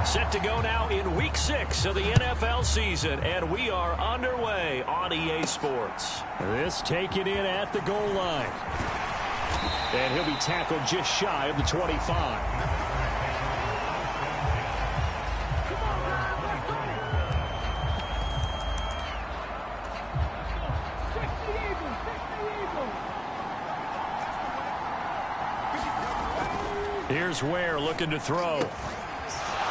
Set to go now in Week 6 of the NFL season, and we are underway on EA Sports. This taken in at the goal line. And he'll be tackled just shy of the 25. Here's Ware looking to throw.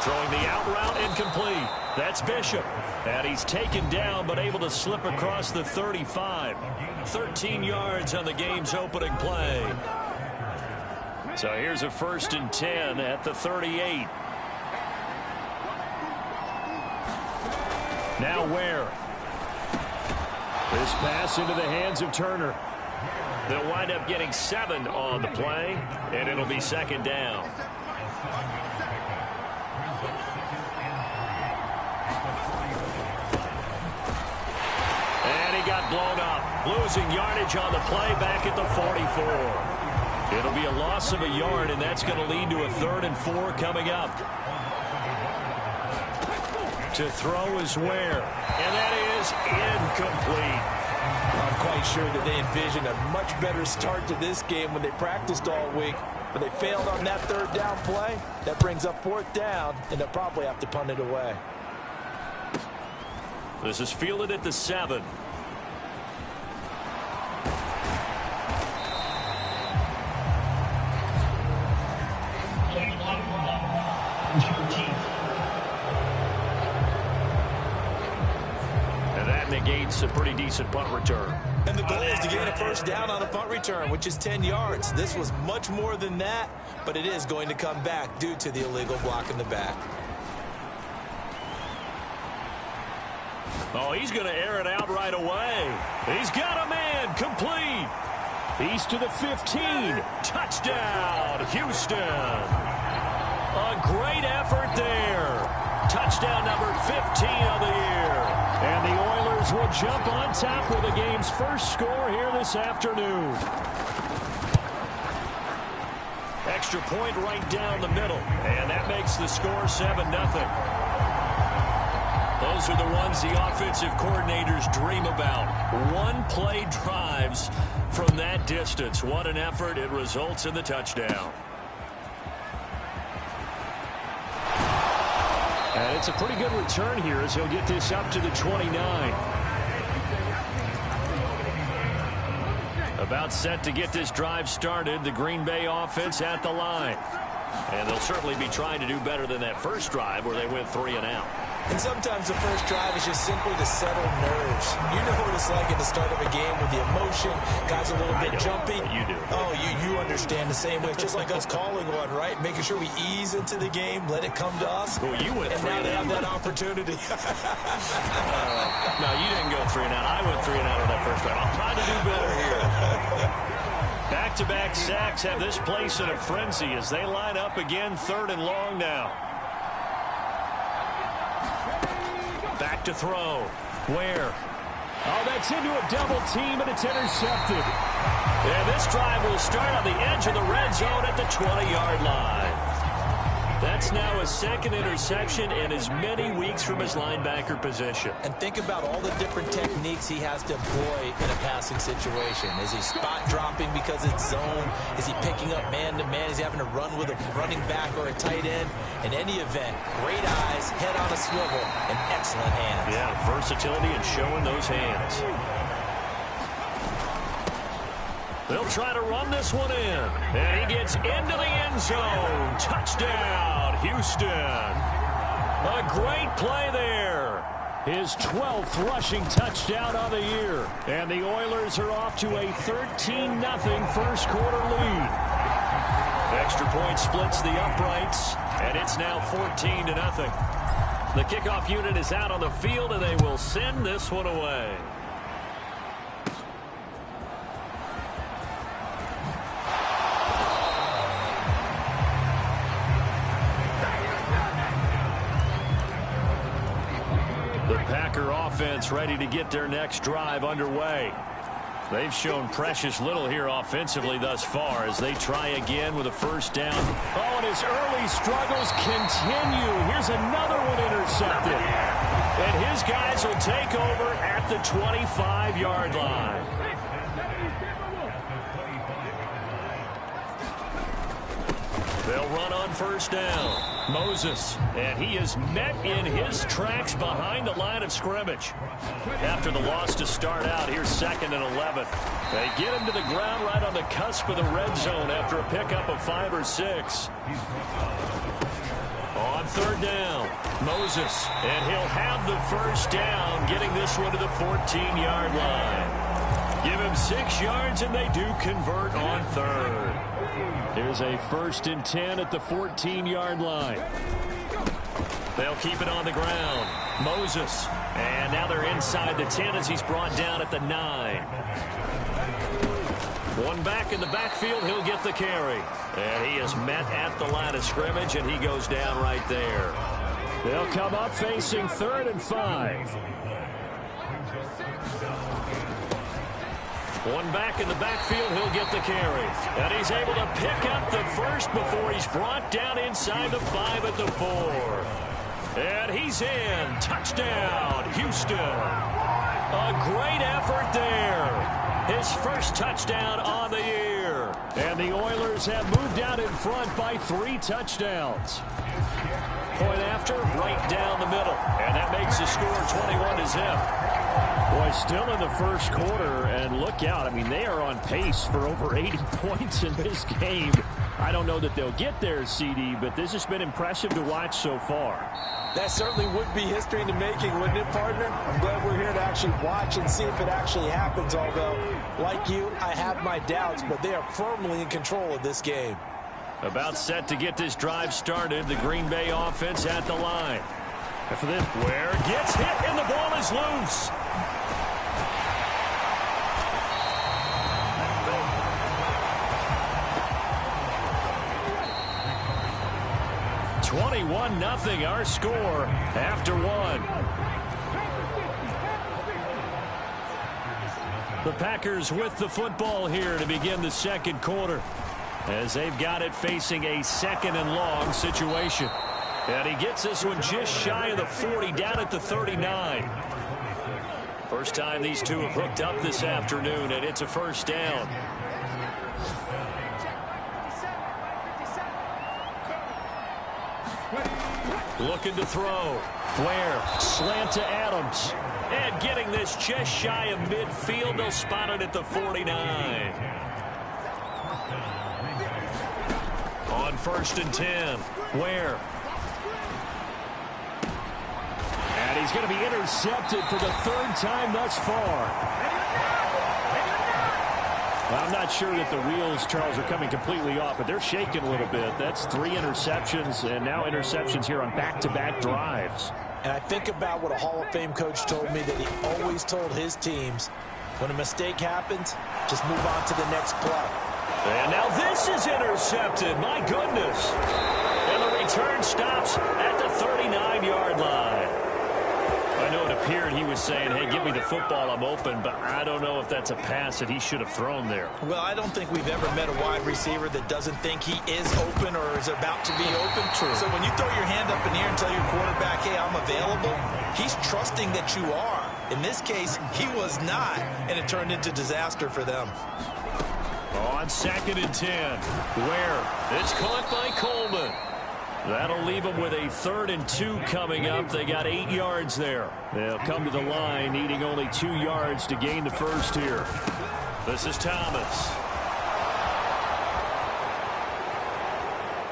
Throwing the out route incomplete. That's Bishop. And he's taken down but able to slip across the 35. 13 yards on the game's opening play. So here's a 1st and 10 at the 38. Now Ware. This pass into the hands of Turner. They'll wind up getting 7 on the play, and it'll be 2nd down. And he got blown up, losing yardage on the play back at the 44. It'll be a loss of a yard, and that's going to lead to a 3rd and 4 coming up. To throw is Ware, and that is incomplete. I'm quite sure that they envisioned a much better start to this game when they practiced all week, but they failed on that 3rd down play. That brings up 4th down, and they'll probably have to punt it away. This is fielded at the 7. Negates a pretty decent punt return. And the goal is to gain a 1st down on a punt return, which is 10 yards. This was much more than that, but it is going to come back due to the illegal block in the back. Oh, he's going to air it out right away. He's got a man complete. He's to the 15. Touchdown, Houston. A great effort there. Touchdown number 15 of the year. And the Oilers will jump on top with the game's first score here this afternoon. Extra point right down the middle. And that makes the score 7-0. Those are the ones the offensive coordinators dream about. One-play drives from that distance. What an effort. It results in the touchdown. And it's a pretty good return here as he'll get this up to the 29. About set to get this drive started. The Green Bay offense at the line. And they'll certainly be trying to do better than that first drive where they went 3 and out. And sometimes the first drive is just simply to settle nerves. You know what it's like at the start of a game with the emotion. Guys a little bit jumpy. You do. Oh, you understand the same way. It's just like us calling one, right? Making sure we ease into the game, let it come to us. Well, you went and 3 now and they out. have that opportunity. No, you didn't go 3 and out. I went 3 and out on that first drive. I'm trying to do better here. Back-to-back sacks have this place in a frenzy as they line up again, 3rd and long now. Back to throw. Ware. Oh, that's into a double team, and it's intercepted. And this drive will start on the edge of the red zone at the 20-yard line. That's now a 2nd interception in as many weeks from his linebacker position. And think about all the different techniques he has to employ in a passing situation. Is he spot dropping because it's zone? Is he picking up man-to-man? Is he having to run with a running back or a tight end? In any event, great eyes, head on a swivel, and excellent hands. Yeah, versatility and showing those hands. They'll try to run this one in. And he gets into the end zone. Touchdown, Houston. A great play there. His 12th rushing touchdown of the year. And the Oilers are off to a 13-0 first quarter lead. Extra point splits the uprights. And it's now 14-0. The kickoff unit is out on the field, and they will send this one away. The Packer offense ready to get their next drive underway. They've shown precious little here offensively thus far as they try again with a first down. Oh, and his early struggles continue. Here's another one intercepted. And his guys will take over at the 25-yard line. They'll run on first down. Moses, and he is met in his tracks behind the line of scrimmage. After the loss to start out, here's 2nd and 11. They get him to the ground right on the cusp of the red zone after a pickup of 5 or 6. On third down, Moses, and he'll have the first down, getting this one to the 14-yard line. Give him 6 yards, and they do convert on third. Here's a 1st and 10 at the 14-yard line. They'll keep it on the ground. Moses, and now they're inside the 10 as he's brought down at the 9. One back in the backfield, he'll get the carry. And he is met at the line of scrimmage, and he goes down right there. They'll come up facing 3rd and 5. One back in the backfield, he'll get the carry. And he's able to pick up the first before he's brought down inside the 5 at the 4. And he's in. Touchdown, Houston. A great effort there. His first touchdown on the year. And the Oilers have moved out in front by 3 touchdowns. Point after, right down the middle. And that makes the score 21-0. Boy, still in the first quarter, and look out. I mean, they are on pace for over 80 points in this game. I don't know that they'll get there, CD, but this has been impressive to watch so far. That certainly would be history in the making, wouldn't it, partner? I'm glad we're here to actually watch and see if it actually happens, although, like you, I have my doubts, but they are firmly in control of this game. About set to get this drive started, the Green Bay offense at the line. And for this, Ware gets hit, and the ball is loose. 21-0 our score after 1. The Packers with the football here to begin the second quarter as they've got it facing a 2nd and long situation. And he gets this one just shy of the 40, down at the 39. First time these two have hooked up this afternoon, and it's a first down. Looking to throw. Ware, slant to Adams. And getting this just shy of midfield. They'll spot it at the 49. On 1st and 10. Ware. And he's going to be intercepted for the 3rd time thus far. I'm not sure that the wheels, Charles, are coming completely off, but they're shaking a little bit. That's 3 interceptions, and now interceptions here on back-to-back drives. And I think about what a Hall of Fame coach told me, that he always told his teams, when a mistake happens, just move on to the next play. And now this is intercepted. My goodness. And the return stops at the 39-yard line. I know it appeared he was saying, hey, give me the football, I'm open, but I don't know if that's a pass that he should have thrown there. Well, I don't think we've ever met a wide receiver that doesn't think he is open or is about to be open. True. So when you throw your hand up in the air and tell your quarterback, hey, I'm available, he's trusting that you are. In this case, he was not, and it turned into disaster for them. On 2nd and 10, Ware, it's caught by Coleman. That'll leave them with a 3rd and 2 coming up. They got 8 yards there. They'll come to the line, needing only 2 yards to gain the first here. This is Thomas.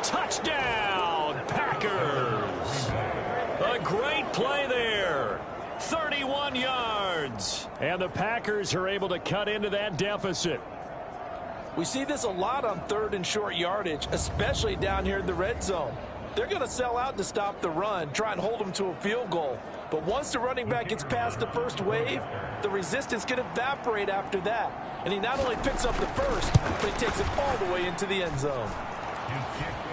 Touchdown, Packers. A great play there. 31 yards. And the Packers are able to cut into that deficit. We see this a lot on 3rd and short yardage, especially down here in the red zone. They're going to sell out to stop the run, try and hold them to a field goal. But once the running back gets past the first wave, the resistance can evaporate after that. And he not only picks up the first, but he takes it all the way into the end zone.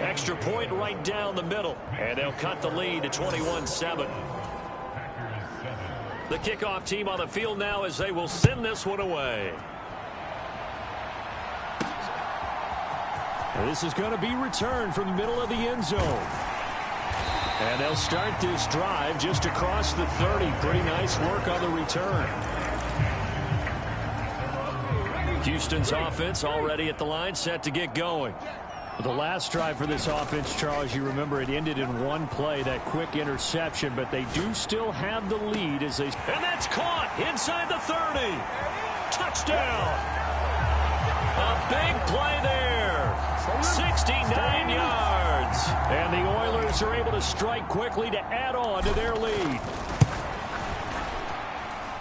Extra point right down the middle. And they'll cut the lead to 21-7. The kickoff team on the field now as they will send this one away. This is going to be returned from the middle of the end zone. And they'll start this drive just across the 30. Pretty nice work on the return. Houston's offense already at the line, set to get going. The last drive for this offense, Charles, you remember it ended in one play, that quick interception, but they do still have the lead as they... And that's caught inside the 30. Touchdown. A big play there. 69 yards. And the Oilers are able to strike quickly to add on to their lead.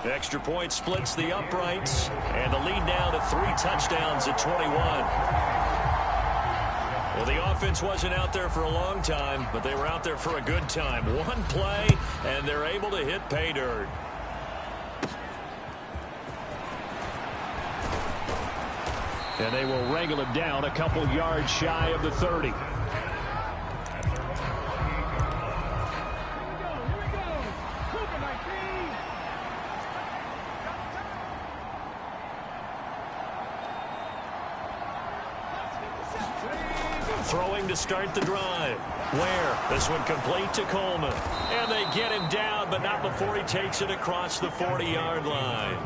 The extra point splits the uprights, and the lead now to 3 touchdowns at 21. Well, the offense wasn't out there for a long time, but they were out there for a good time. One play, and they're able to hit pay dirt. And they will wrangle him down a couple yards shy of the 30. Throwing to start the drive. Ware, this one complete to Coleman. And they get him down, but not before he takes it across the 40-yard line.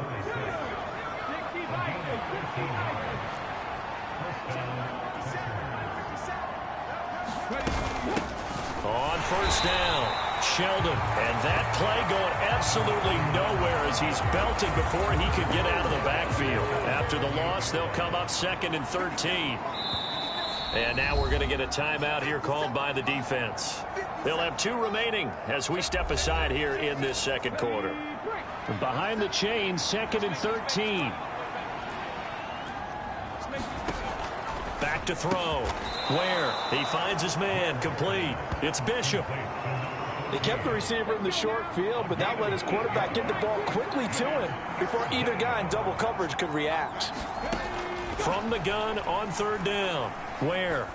On first down, Sheldon. And that play going absolutely nowhere as he's belting before he could get out of the backfield. After the loss, they'll come up 2nd and 13. And now we're going to get a timeout here called by the defense. They'll have 2 remaining as we step aside here in this second quarter. Behind the chains, 2nd and 13. Back to throw. Ware, he finds his man, complete. It's Bishop. They kept the receiver in the short field, but that let his quarterback get the ball quickly to him before either guy in double coverage could react. From the gun on 3rd down. Ware.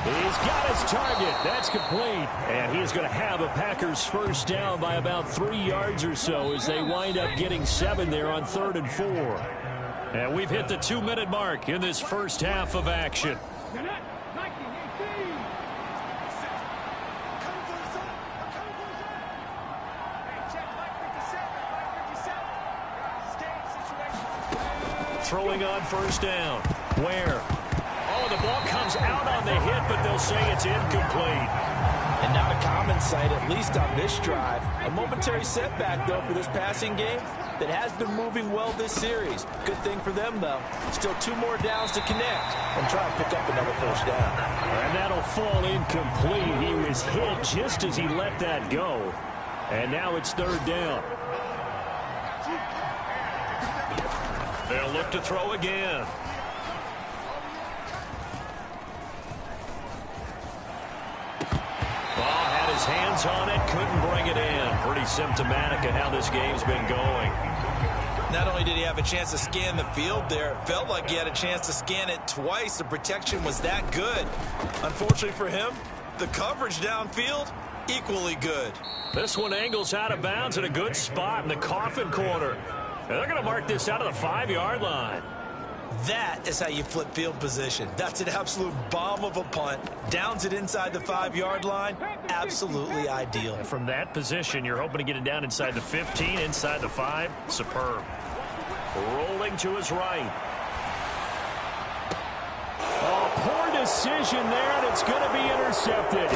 He's got his target. That's complete. And he's going to have a Packers first down by about 3 yards or so as they wind up getting 7 there on 3rd and 4. And we've hit the 2-minute mark in this first half of action. Throwing on first down. Ware. Oh, the ball comes out on the hit, but they'll say it's incomplete. And not a common sight, at least on this drive. A momentary setback, though, for this passing game that has been moving well this series. Good thing for them, though. Still 2 more downs to connect and try and pick up another first down. And that'll fall incomplete. He was hit just as he let that go. And now it's 3rd down. They'll look to throw again. Ball had his hands on it, couldn't bring it in. Pretty symptomatic of how this game's been going. Not only did he have a chance to scan the field there, it felt like he had a chance to scan it twice. The protection was that good. Unfortunately for him, the coverage downfield, equally good. This one angles out of bounds in a good spot in the coffin corner. And they're going to mark this out of the 5-yard line. That is how you flip field position. That's an absolute bomb of a punt. Downs it inside the 5-yard line. Absolutely ideal. From that position, you're hoping to get it down inside the 15, inside the 5. Superb. Rolling to his right. Oh, poor decision there, and it's going to be intercepted.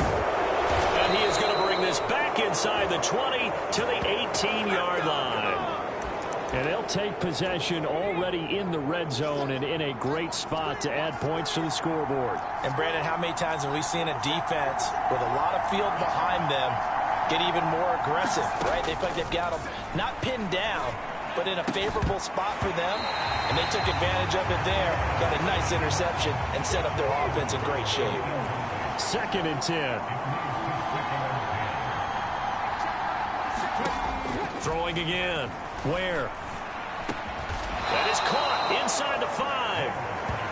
And he is going to bring this back inside the 20 to the 18-yard line. And they'll take possession already in the red zone and in a great spot to add points to the scoreboard. And, Brandon, how many times have we seen a defense with a lot of field behind them get even more aggressive, right? They feel like they've got them not pinned down, but in a favorable spot for them, and they took advantage of it there, got a nice interception, and set up their offense in great shape. 2nd and 10. Throwing again. Ware. That is caught inside the 5.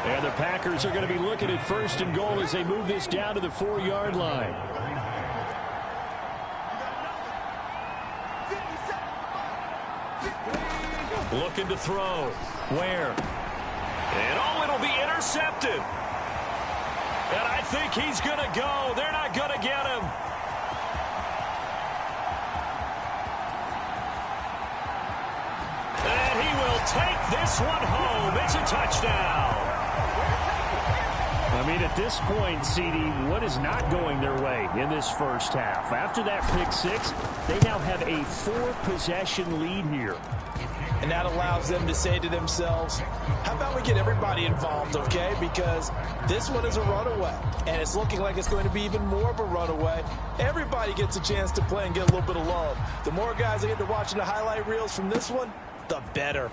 And the Packers are going to be looking at 1st and goal as they move this down to the 4-yard line. Looking to throw. Ware. And it'll be intercepted. And I think he's going to go. They're not going to get him. And he will take this one home. It's a touchdown. I mean, at this point, CD, what is not going their way in this first half? After that pick six, they now have a 4-possession lead here. And that allows them to say to themselves, how about we get everybody involved, okay? Because this one is a runaway, and it's looking like it's going to be even more of a runaway. Everybody gets a chance to play and get a little bit of love. The more guys I get to watching the highlight reels from this one, the better.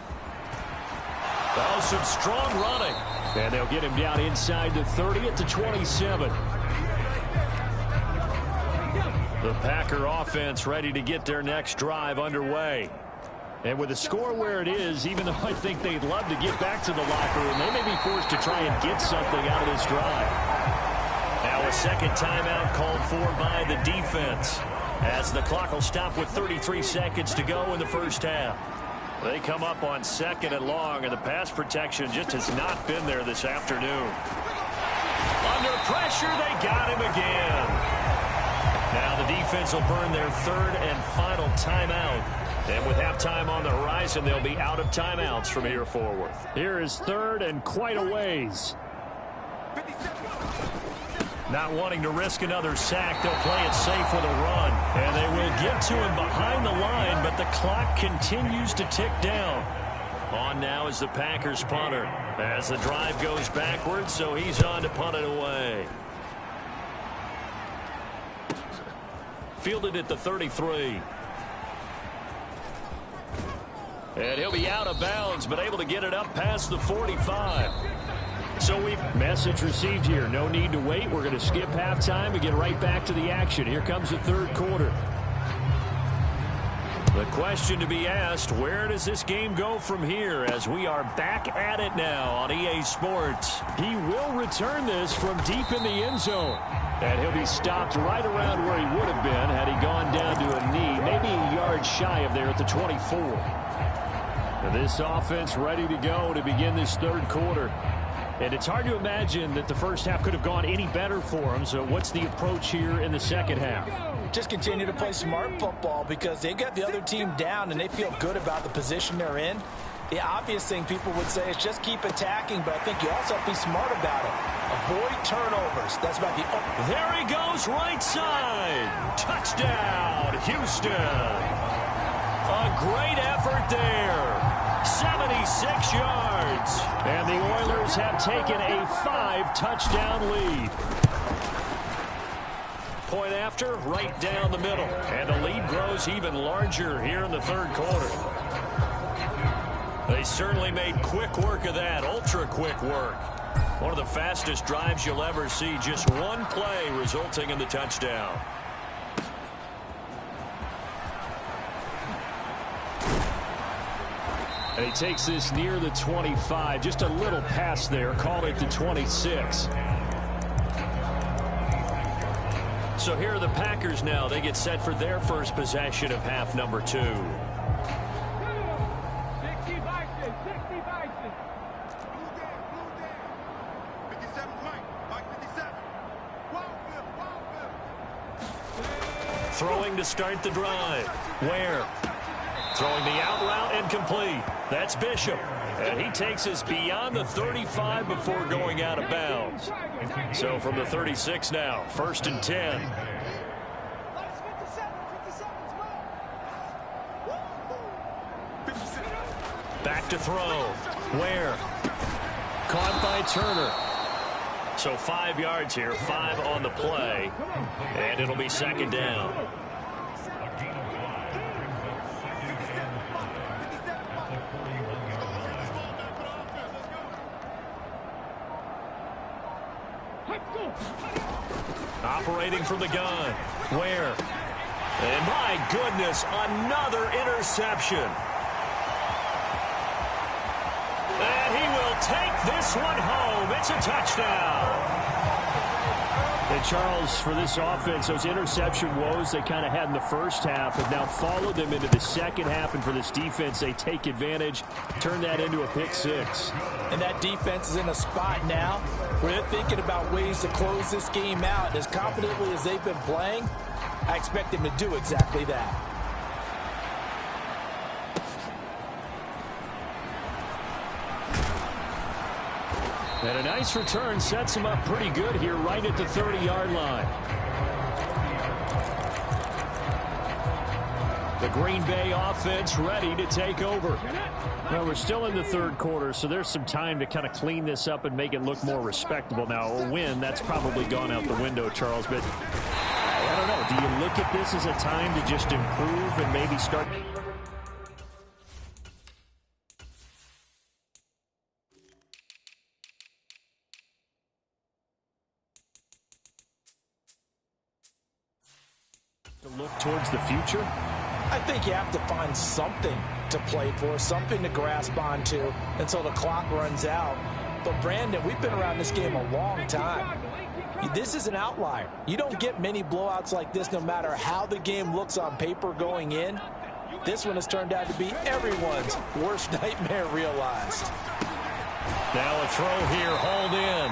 Oh, some strong running. And they'll get him down inside the 30 at the 27. The Packer offense ready to get their next drive underway. And with the score where it is, even though I think they'd love to get back to the locker room, they may be forced to try and get something out of this drive. Now a second timeout called for by the defense, as the clock will stop with 33 seconds to go in the first half. They come up on 2nd and long, and the pass protection just has not been there this afternoon. Under pressure, they got him again. Now the defense will burn their 3rd and final timeout. And with halftime on the horizon, they'll be out of timeouts from here forward. Here is 3rd and quite a ways. Not wanting to risk another sack, they'll play it safe with a run. And they will get to him behind the line, but the clock continues to tick down. On now is the Packers punter, as the drive goes backwards, so he's on to punt it away. Fielded at the 33. And he'll be out of bounds, but able to get it up past the 45. So message received here. No need to wait. We're going to skip halftime and get right back to the action. Here comes the 3rd quarter. The question to be asked, where does this game go from here, as we are back at it now on EA Sports? He will return this from deep in the end zone. And he'll be stopped right around where he would have been had he gone down to a knee, maybe a yard shy of there at the 24. And this offense ready to go to begin this 3rd quarter. And it's hard to imagine that the first half could have gone any better for them. So what's the approach here in the second half? Just continue to play smart football, because they got the other team down and they feel good about the position they're in. The obvious thing people would say is just keep attacking, but I think you also have to be smart about it. Avoid turnovers. That's about the... There he goes, right side. Touchdown, Houston. A great effort there. 76 yards. And the Oilers have taken a 5-touchdown lead. Point after, right down the middle. And the lead grows even larger here in the 3rd quarter. They certainly made quick work of that, ultra quick work. One of the fastest drives you'll ever see, just one play resulting in the touchdown. And he takes this near the 25. Just a little pass there. Call it the 26. So here are the Packers now. They get set for their first possession of half number 2. Throwing to start the drive. Ware throwing the out route, incomplete. That's Bishop. And he takes us beyond the 35 before going out of bounds. So from the 36 now, 1st and 10. Back to throw. Ware. Caught by Turner. So 5 yards here, 5 on the play. And it'll be 2nd down. Operating from the gun. Ware. And my goodness, another interception. And he will take this one home. It's a touchdown. And Charles, for this offense, those interception woes they kind of had in the first half have now followed them into the second half. And for this defense, they take advantage, turn that into a pick six. And that defense is in a spot now where they're thinking about ways to close this game out. And as confidently as they've been playing, I expect them to do exactly that. And a nice return sets him up pretty good here right at the 30-yard line. The Green Bay offense ready to take over. Well, we're still in the third quarter, so there's some time to kind of clean this up and make it look more respectable. Now, a win, that's probably gone out the window, Charles, but I don't know. Do you look at this as a time to just improve and maybe start... to look towards the future? I think you have to find something to play for, something to grasp onto until the clock runs out. But, Brandon, we've been around this game a long time. This is an outlier. You don't get many blowouts like this no matter how the game looks on paper going in. This one has turned out to be everyone's worst nightmare realized. Now a throw here, hauled in.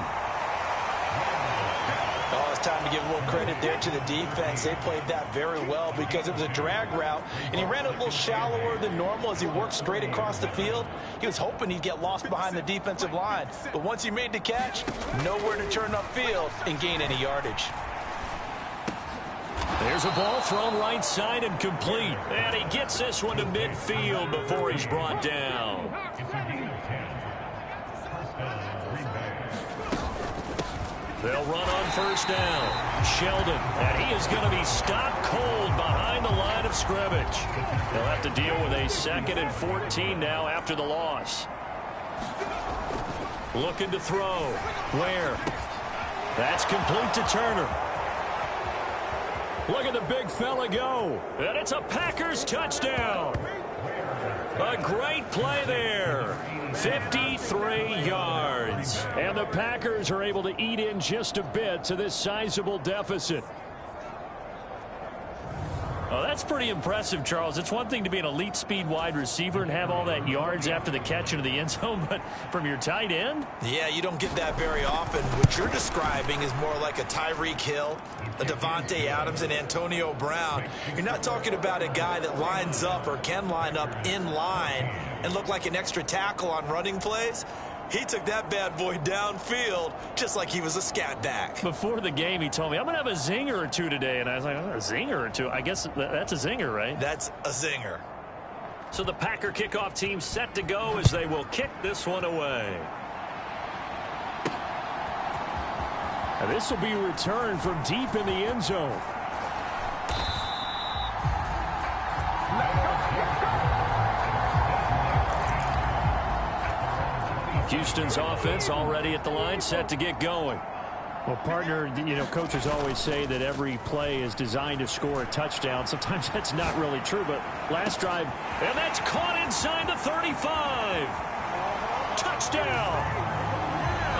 Oh, it's time to give a little credit there to the defense. They played that very well because it was a drag route, and he ran a little shallower than normal as he worked straight across the field. He was hoping he'd get lost behind the defensive line, but once he made the catch, nowhere to turn upfield and gain any yardage. There's a ball thrown right side and complete. And he gets this one to midfield before he's brought down. They'll run on first down. Sheldon, and he is going to be stopped cold behind the line of scrimmage. They'll have to deal with a 2nd and 14 now after the loss. Looking to throw. Where? That's complete to Turner. Look at the big fella go. And it's a Packers touchdown. A great play there. 53 yards. And the Packers are able to eat in just a bit to this sizable deficit. Oh, that's pretty impressive, Charles. It's one thing to be an elite speed wide receiver and have all that yards after the catch into the end zone, but from your tight end? Yeah, you don't get that very often. What you're describing is more like a Tyreek Hill, a Devontae Adams, and Antonio Brown. You're not talking about a guy that lines up or can line up in line and look like an extra tackle on running plays. He took that bad boy downfield just like he was a scat back. Before the game, he told me, I'm going to have a zinger or two today. And I was like, oh, a zinger or two? I guess that's a zinger, right? That's a zinger. So the Packer kickoff team set to go as they will kick this one away. And this will be returned from deep in the end zone. Houston's offense already at the line, set to get going. Well, partner, you know, coaches always say that every play is designed to score a touchdown. Sometimes that's not really true, but last drive, and that's caught inside the 35. Touchdown.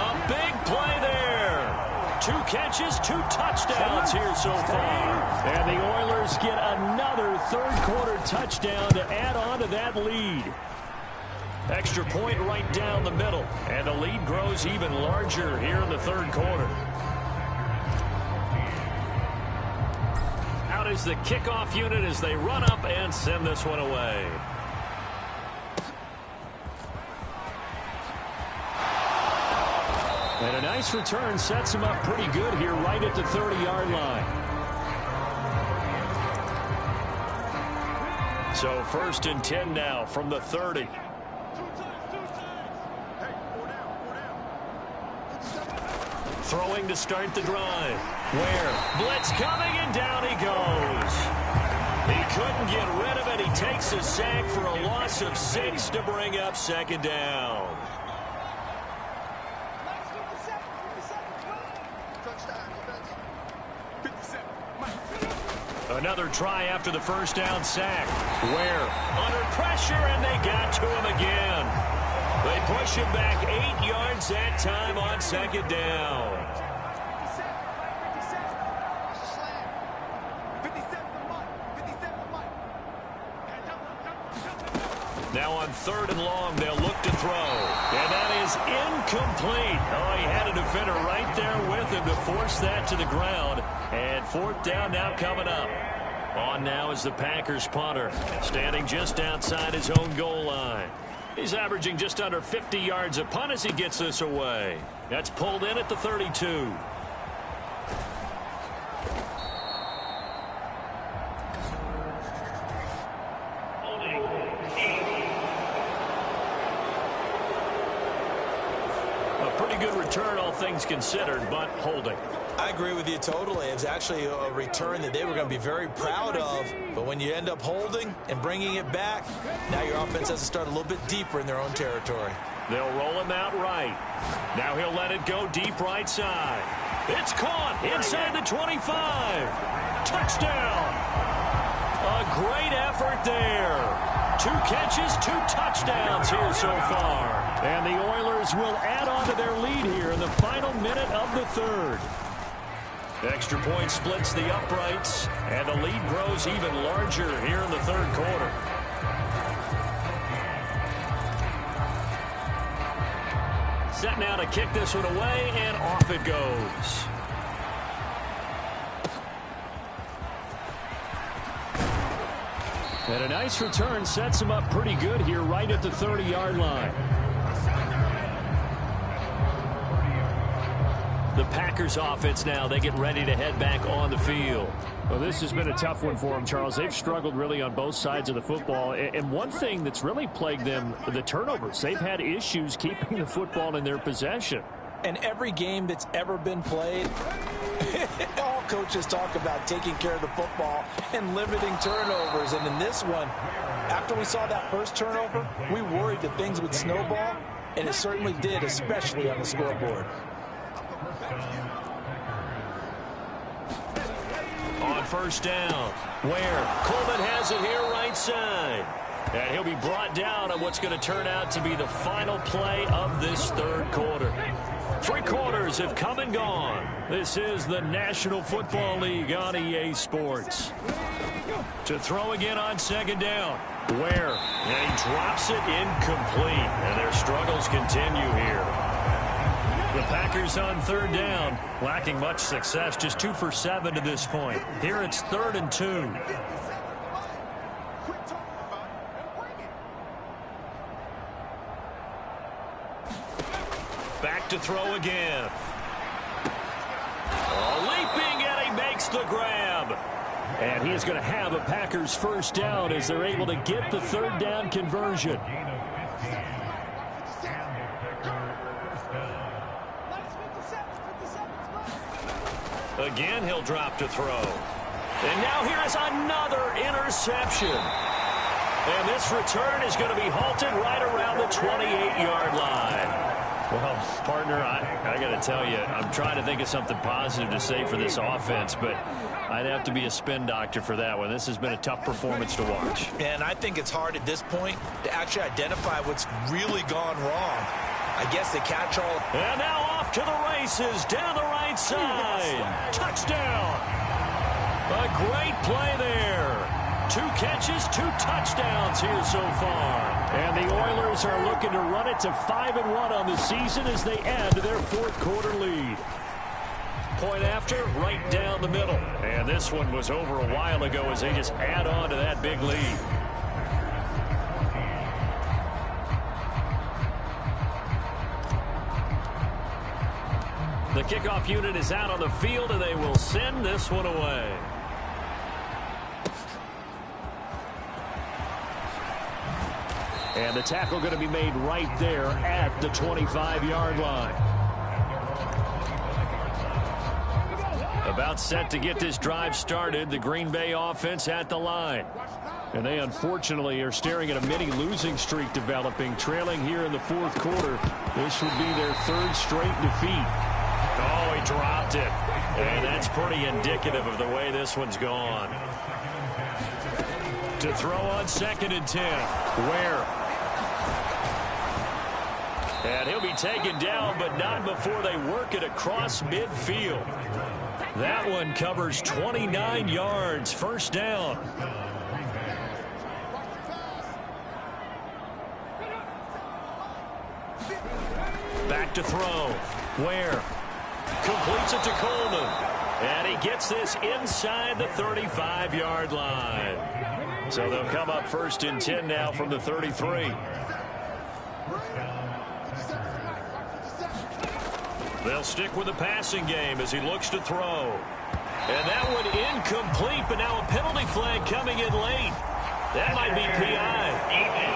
A big play there. 2 catches, 2 touchdowns here so far. And the Oilers get another third-quarter touchdown to add on to that lead. Extra point right down the middle, and the lead grows even larger here in the third quarter. Out is the kickoff unit as they run up and send this one away. And a nice return sets him up pretty good here right at the 30-yard line. So 1st and 10 now from the 30. Throwing to start the drive. Where? Blitz coming, and down he goes. He couldn't get rid of it. He takes a sack for a loss of 6 to bring up 2nd down. Another try after the first down sack. Where? Under pressure, and they got to him again. They push him back 8 yards that time on 2nd down. Now on 3rd and long, they'll look to throw. And that is incomplete. Oh, he had a defender right there with him to force that to the ground. And 4th down now coming up. On now is the Packers punter, standing just outside his own goal line. He's averaging just under 50 yards a punt as he gets this away. That's pulled in at the 32. Good return, all things considered, but holding. I agree with you totally. It's actually a return that they were going to be very proud of, but when you end up holding and bringing it back, now your offense has to start a little bit deeper in their own territory. They'll roll him out right. Now he'll let it go deep right side. It's caught inside the 25. Touchdown. A great effort there. 2 catches, 2 touchdowns here so far. And the Oilers will add on to their lead here in the final minute of the 3rd. Extra point splits the uprights, and the lead grows even larger here in the 3rd quarter. Set now to kick this one away, and off it goes. And a nice return sets him up pretty good here right at the 30-yard line. The Packers offense now, they get ready to head back on the field. Well, this has been a tough one for them, Charles. They've struggled really on both sides of the football. And one thing that's really plagued them, the turnovers. They've had issues keeping the football in their possession. And every game that's ever been played, all coaches talk about taking care of the football and limiting turnovers. And in this one, after we saw that first turnover, we worried that things would snowball, and it certainly did, especially on the scoreboard. On 1st down, where Coleman has it here right side. And he'll be brought down on what's going to turn out to be the final play of this 3rd quarter. 3 quarters have come and gone. This is the National Football League on EA Sports. To throw again on 2nd down. Where? And he drops it incomplete. And their struggles continue here. The Packers on 3rd down, lacking much success, just 2 for 7 to this point. Here it's 3rd and 2. Back to throw again. Leaping, and he makes the grab. And he is going to have a Packers 1st down as they're able to get the 3rd down conversion. Again, he'll drop to throw. And now here is another interception. And this return is going to be halted right around the 28-yard line. Well, partner, I got to tell you, I'm trying to think of something positive to say for this offense, but I'd have to be a spin doctor for that one. This has been a tough performance to watch. And I think it's hard at this point to actually identify what's really gone wrong. I guess the catch-all. And now off to the races down the right side. Touchdown. A great play there. 2 catches, 2 touchdowns here so far. And the Oilers are looking to run it to 5-1 on the season as they add to their 4th quarter lead. Point after, right down the middle. And this one was over a while ago as they just add on to that big lead. The kickoff unit is out on the field, and they will send this one away. And the tackle going to be made right there at the 25-yard line. About set to get this drive started, the Green Bay offense at the line. And they unfortunately are staring at a mini losing streak developing, trailing here in the 4th quarter. This would be their 3rd straight defeat. Oh, he dropped it. And that's pretty indicative of the way this one's gone. To throw on 2nd and 10. Where? And he'll be taken down, but not before they work it across midfield. That one covers 29 yards. 1st down. Back to throw. Where? Completes it to Coleman. And he gets this inside the 35-yard line. So they'll come up 1st and 10 now from the 33. They'll stick with the passing game as he looks to throw. And that one incomplete, but now a penalty flag coming in late. That might be PI.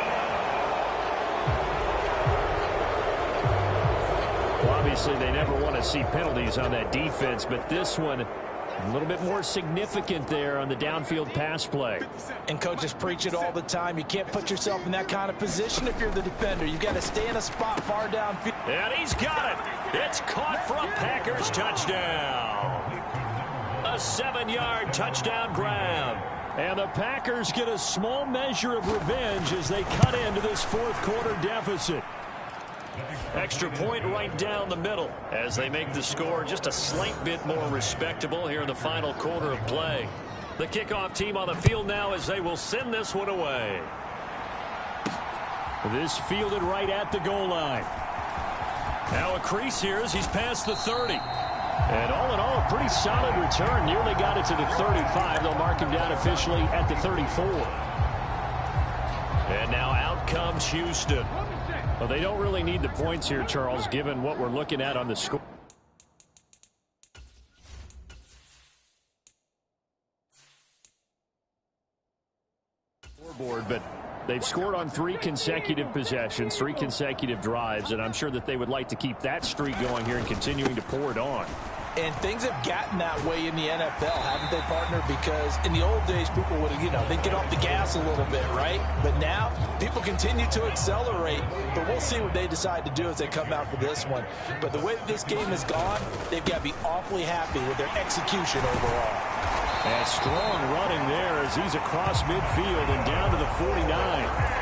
Well, obviously, they never want to see penalties on that defense, but this one a little bit more significant there on the downfield pass play. And coaches preach it all the time. You can't put yourself in that kind of position if you're the defender. You've got to stay in a spot far downfield. And he's got it. It's caught for a Packers touchdown. A 7-yard touchdown grab. And the Packers get a small measure of revenge as they cut into this 4th quarter deficit. Extra point right down the middle as they make the score just a slight bit more respectable here in the final quarter of play. The kickoff team on the field now as they will send this one away. This fielded right at the goal line. Now a crease here as he's past the 30. And all in all, a pretty solid return. Nearly got it to the 35. They'll mark him down officially at the 34. And now out comes Houston. Well, they don't really need the points here, Charles, given what we're looking at on the score. But they've scored on 3 consecutive possessions, 3 consecutive drives, and I'm sure that they would like to keep that streak going here and continuing to pour it on. And things have gotten that way in the NFL, haven't they, partner? Because in the old days, people would, they'd get off the gas a little bit, right? But now, people continue to accelerate. But we'll see what they decide to do as they come out for this one. But the way this game has gone, they've got to be awfully happy with their execution overall. And strong running there as he's across midfield and down to the 49.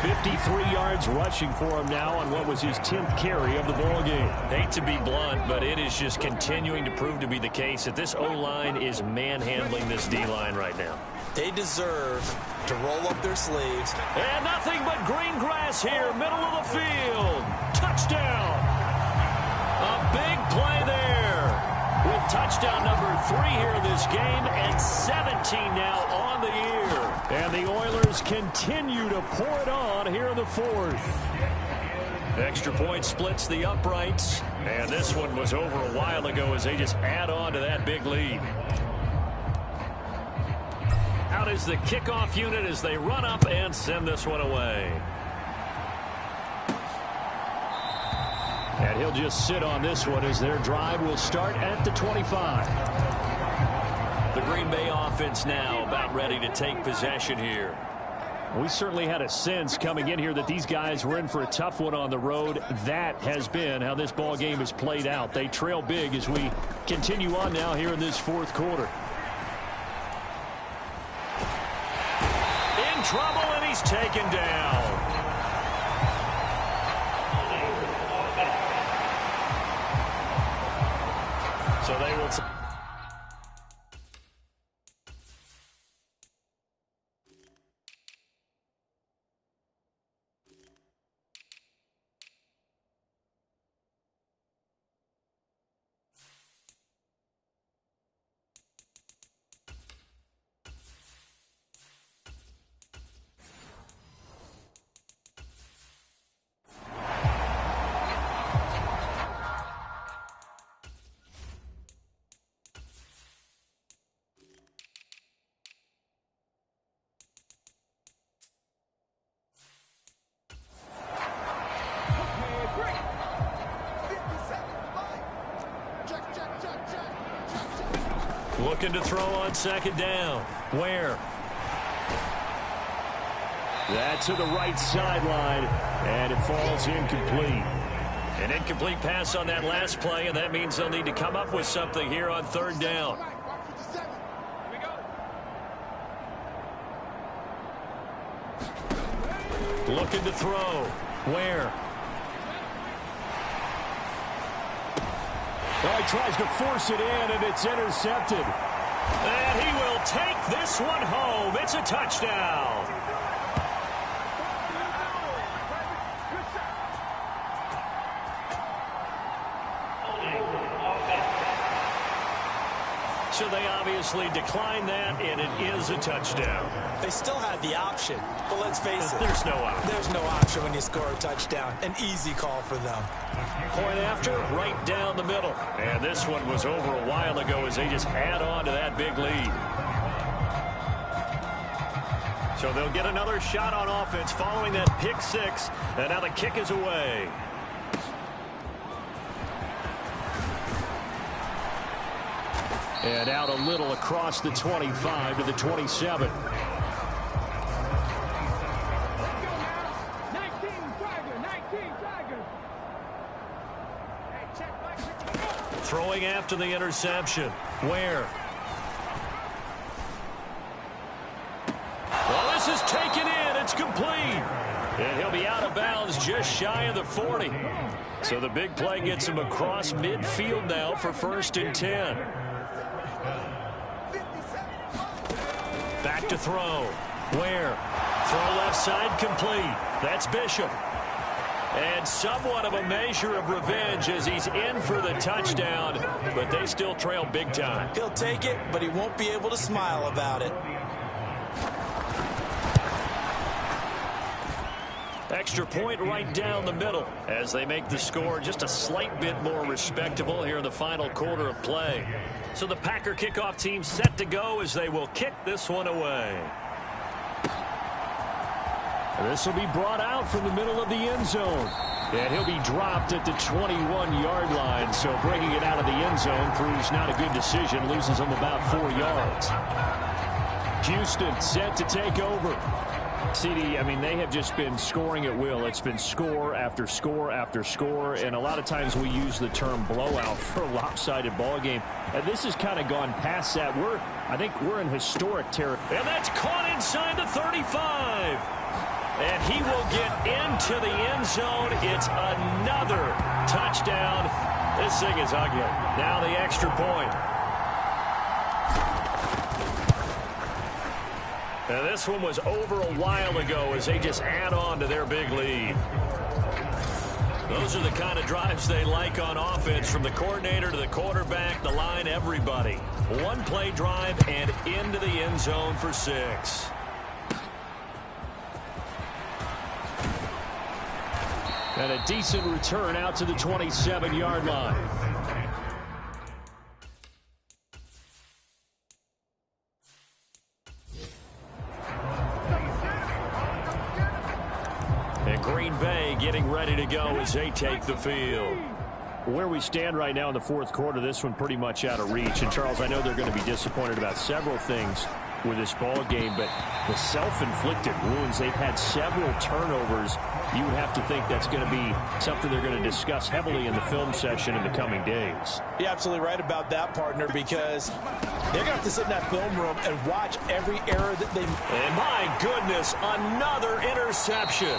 53 yards rushing for him now on what was his 10th carry of the ball game. Hate to be blunt, but it is just continuing to prove to be the case that this O-line is manhandling this D-line right now. They deserve to roll up their sleeves. And nothing but green grass here, middle of the field. Touchdown. A big play there. With touchdown number 3 here in this game and 17 now on the year. And the Oilers continue to pour it on here in the 4th. Extra point splits the uprights. And this one was over a while ago as they just add on to that big lead. Out is the kickoff unit as they run up and send this one away. And he'll just sit on this one as their drive will start at the 25. The Green Bay offense now about ready to take possession here. We certainly had a sense coming in here that these guys were in for a tough one on the road. That has been how this ball game has played out. They trail big as we continue on now here in this 4th quarter. In trouble, and he's taken down. So they will... Looking to throw on 2nd down. Where? That to the right sideline, and it falls incomplete. An incomplete pass on that last play, and that means they'll need to come up with something here on 3rd down. Looking to throw. Where? Well, he tries to force it in, and it's intercepted. And he will take this one home. It's a touchdown. So they obviously declined that, and it is a touchdown. They still had the option, but let's face it. There's no option. There's no option when you score a touchdown. An easy call for them. Point after, right down the middle. And this one was over a while ago as they just add on to that big lead. So they'll get another shot on offense following that pick six. And now the kick is away. And out a little across the 25 to the 27. Throwing after the interception. Where? Well, this is taken in. It's complete. And he'll be out of bounds just shy of the 40. So the big play gets him across midfield now for 1st and 10. Back to throw. Where? Throw left side complete. That's Bishop. And somewhat of a measure of revenge as he's in for the touchdown, but they still trail big time. He'll take it, but he won't be able to smile about it. Extra point right down the middle as they make the score just a slight bit more respectable here in the final quarter of play. So the Packer kickoff team set to go as they will kick this one away. And this will be brought out from the middle of the end zone. And he'll be dropped at the 21-yard line. So bringing it out of the end zone proves not a good decision. Loses him about 4 yards. Houston set to take over. CD, I mean, they have just been scoring at will. It's been score after score after score, and a lot of times we use the term blowout for a lopsided ball game. And this has kind of gone past that. I think we're in historic territory. And that's caught inside the 35. And he will get into the end zone. It's another touchdown. This thing is ugly. Now the extra point. Now this one was over a while ago as they just add on to their big lead. Those are the kind of drives they like on offense, from the coordinator to the quarterback, the line, everybody. One play drive and into the end zone for 6. And a decent return out to the 27-yard line. And Green Bay getting ready to go as they take the field. Where we stand right now in the 4th quarter, this one pretty much out of reach. And, Charles, I know they're going to be disappointed about several things with this ball game, but the self-inflicted wounds, they've had several turnovers. You would have to think that's going to be something they're going to discuss heavily in the film session in the coming days. You're absolutely right about that, partner, because they're going to have to sit in that film room and watch every error that they make. And my goodness, another interception.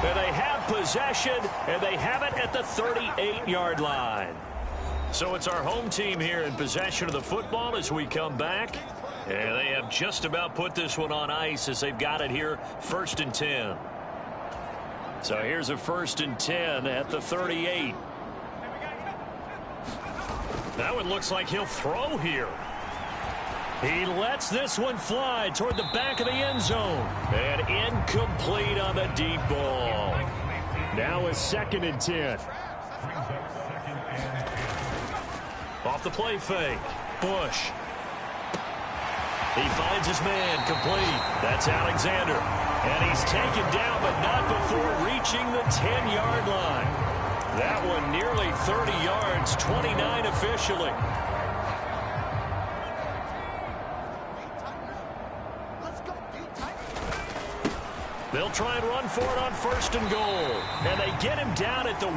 And they have possession, and they have it at the 38-yard line. So it's our home team here in possession of the football as we come back. And they have just about put this one on ice as they've got it here, 1st and 10. So here's a 1st and 10 at the 38. That one looks like he'll throw here. He lets this one fly toward the back of the end zone. And incomplete on the deep ball. Now a 2nd and 10. Off the play fake. Bush. He finds his man complete. That's Alexander. And he's taken down, but not before reaching the 10-yard line. That one nearly 30 yards, 29 officially. They'll try and run for it on 1st and goal. And they get him down at the 1.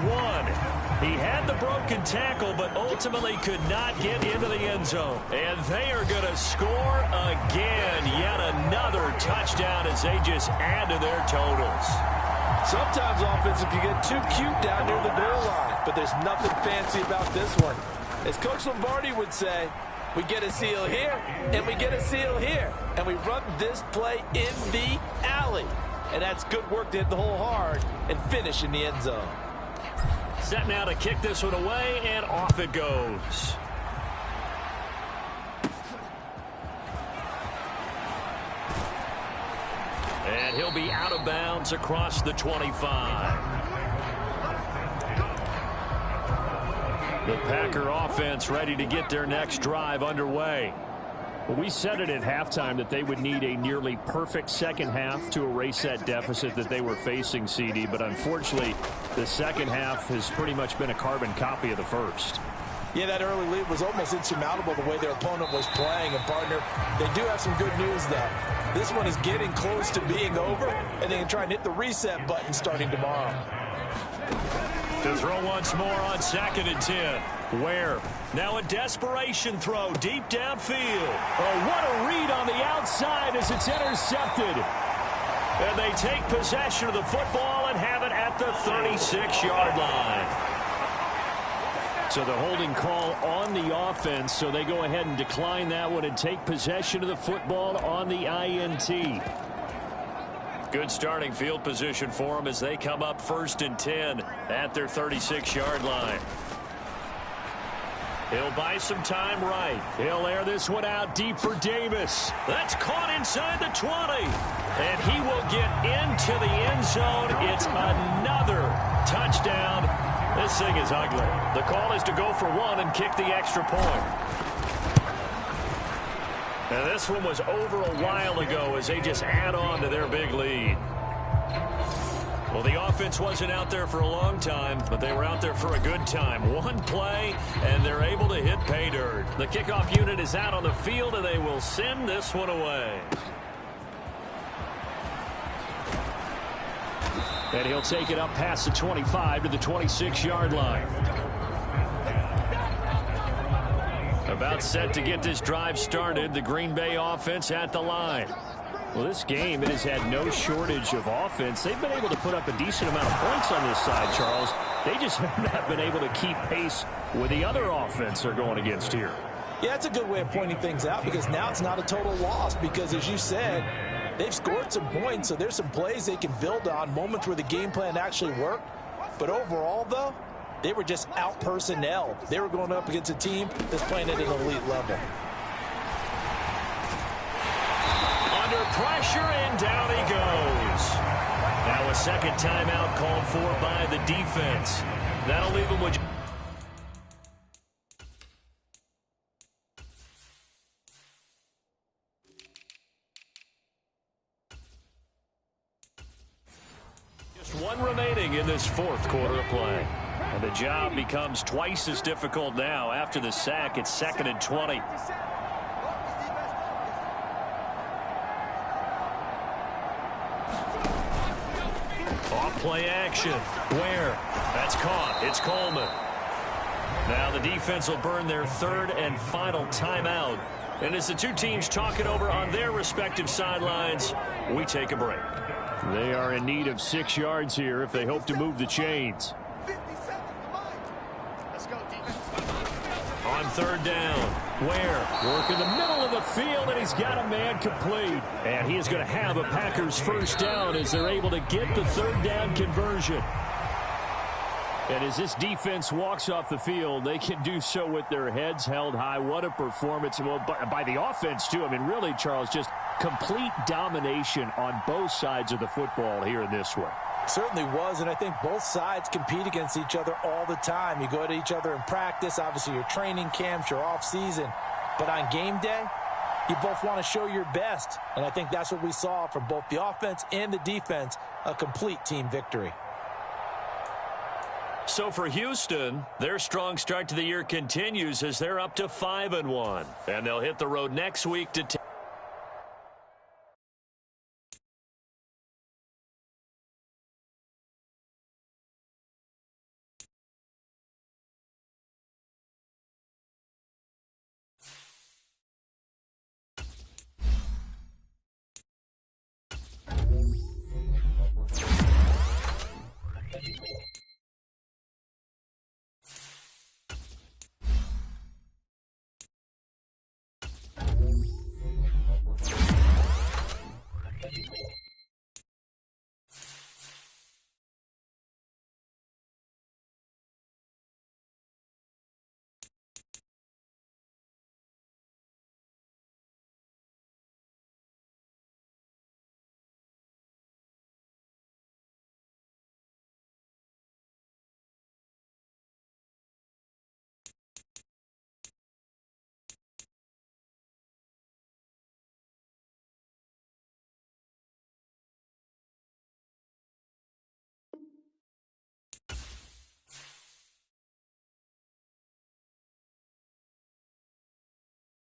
He had the broken tackle, but ultimately could not get into the end zone. And they are going to score again. Yet another touchdown as they just add to their totals. Sometimes offensive can get too cute down near the goal line, but there's nothing fancy about this one. As Coach Lombardi would say, we get a seal here, and we get a seal here. And we run this play in the alley. And that's good work to hit the hole hard and finish in the end zone. Set now to kick this one away, and off it goes. And he'll be out of bounds across the 25. The Packer offense ready to get their next drive underway. Well, we said it at halftime that they would need a nearly perfect second half to erase that deficit that they were facing, CD. But unfortunately, the second half has pretty much been a carbon copy of the first. Yeah, that early lead was almost insurmountable the way their opponent was playing. And, partner, they do have some good news, though. This one is getting close to being over, and they can try and hit the reset button starting tomorrow. To throw once more on 2nd and 10. Ware. Now a desperation throw deep downfield. Oh, what a read on the outside as it's intercepted. And they take possession of the football and have it at the 36-yard line. So the holding call on the offense, so they go ahead and decline that one and take possession of the football on the INT. Good starting field position for them as they come up 1st and 10 at their 36-yard line. He'll buy some time right. He'll air this one out deep for Davis. That's caught inside the 20. And he will get into the end zone. It's another touchdown. This thing is ugly. The call is to go for one and kick the extra point. Now this one was over a while ago as they just add on to their big lead. Well, the offense wasn't out there for a long time, but they were out there for a good time. One play, and they're able to hit pay dirt. The kickoff unit is out on the field, and they will send this one away. And he'll take it up past the 25 to the 26-yard line. About set to get this drive started, the Green Bay offense at the line. Well, this game, it has had no shortage of offense. They've been able to put up a decent amount of points on this side, Charles. They just have not been able to keep pace with the other offense they're going against here. Yeah, that's a good way of pointing things out because now it's not a total loss because, as you said, they've scored some points, so there's some plays they can build on, moments where the game plan actually worked. But overall, though, they were just out-personnel. They were going up against a team that's playing at an elite level. Under pressure, and down he goes. Now a second timeout called for by the defense. That'll leave him with... Just one remaining in this fourth quarter of play. And the job becomes twice as difficult now. After the sack, it's 2nd and 20. Off-play action. Ware. That's caught. It's Coleman. Now the defense will burn their third and final timeout. And as the two teams talk it over on their respective sidelines, we take a break. They are in need of 6 yards here if they hope to move the chains. On 3rd down, Ware work in the middle of the field, and he's got a man complete. And he is going to have a Packers first down as they're able to get the 3rd down conversion. And as this defense walks off the field, they can do so with their heads held high. What a performance. Well, by the offense, too. I mean, really, Charles, just complete domination on both sides of the football here in this one. Certainly was, and I think both sides compete against each other all the time. You go to each other in practice, obviously your training camps, your off-season. But on game day, you both want to show your best. And I think that's what we saw from both the offense and the defense, a complete team victory. So for Houston, their strong start to the year continues as they're up to 5-1. And they'll hit the road next week to